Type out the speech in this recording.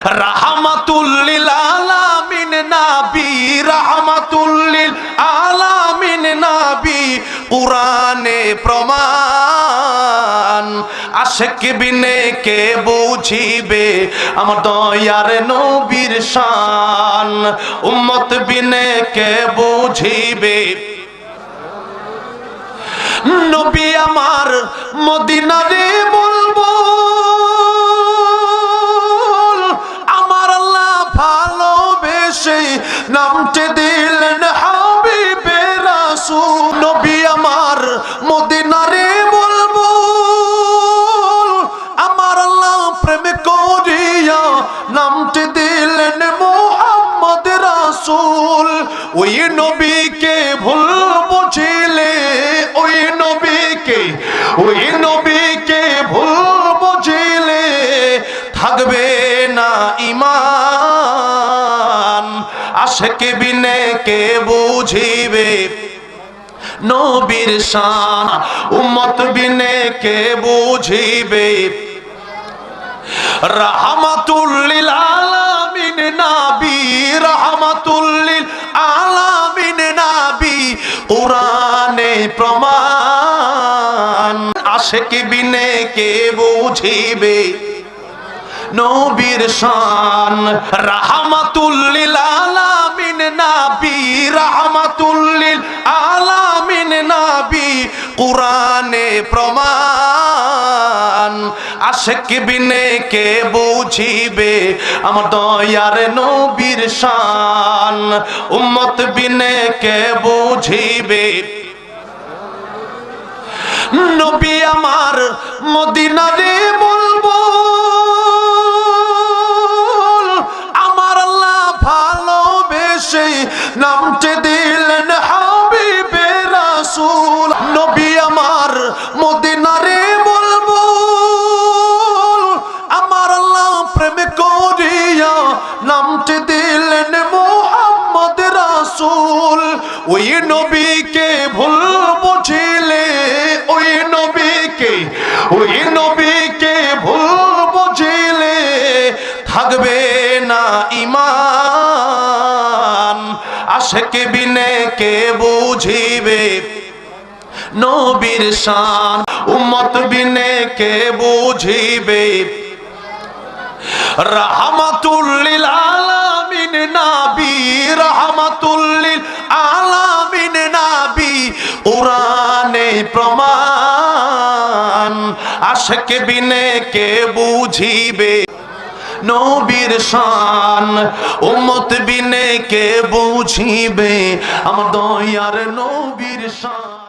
রাহমাতুল লিল আলামিন নবী, রাহমাতুল লিল আলামিন নবী, কুরআনে প্রমাণ। আশিক বিনে কে বুঝিবে আমার দয়ার নবীর শান, উম্মত বিনে কে বুঝিবে নবী আমার মদিনারে বলবো আমার আল্লাহ ভালোবেসে নামতে দিলেন হাবিবে রাসূল। নবী আমার মদিনারে বলবো আমার আল্লাহ প্রেম করিয়া নামতে দিলেন মুহাম্মদ রাসূল। ওই নবীকে ভুল বুঝিলে, ওই নবীকে ভুল বুঝিলে থাকবে না ঈমান। আশিক বিনে কে বুঝিবে নবীর শান, উম্মত বিনে কে বুঝিবে রাহমাতুল লিল আলামিন নবী, রাহমাতুল লিল আলামিন নবী, কুরআনে প্রমাণ। আশিক বিনে কে বুঝিবে নবীর শান, রাহমাতুল লিল আলামিন নবী, রাহমাতুল লিল আলামিন নবী, কুরআনে প্রমাণ। আশিক বিনে কে বুঝিবে আমার দয়ার নবীর শান, উম্মত বিনে কে বুঝিবে নবী আমার মদিনারে বলবো আমার আল্লাহ ভালোবেসে নামতে দিলেন হাবিবে রাসূল। নবী আমার মদিনারে বলবো আমার আল্লাহ প্রেম করিয়া নামতে দিলেন মুহাম্মদ রাসূল। ওই নবীকে ভুল বুঝিলে, ওই নবীকে ভুল বুঝিলে থাকবে না ঈমান। আশিক বিনে কে বুঝিবে নবীর শান, উম্মত বিনে কে বুঝিবে রাহমাতুল লিল আলামিন নবী, রাহমাতুল লিল আলামিন নবী, কুরআনে প্রমাণ। আশিক বিনে কে বুঝিবে নবীর শান, উম্মত বিনে কে বুঝিবে আমার দয়ার নবীর শান।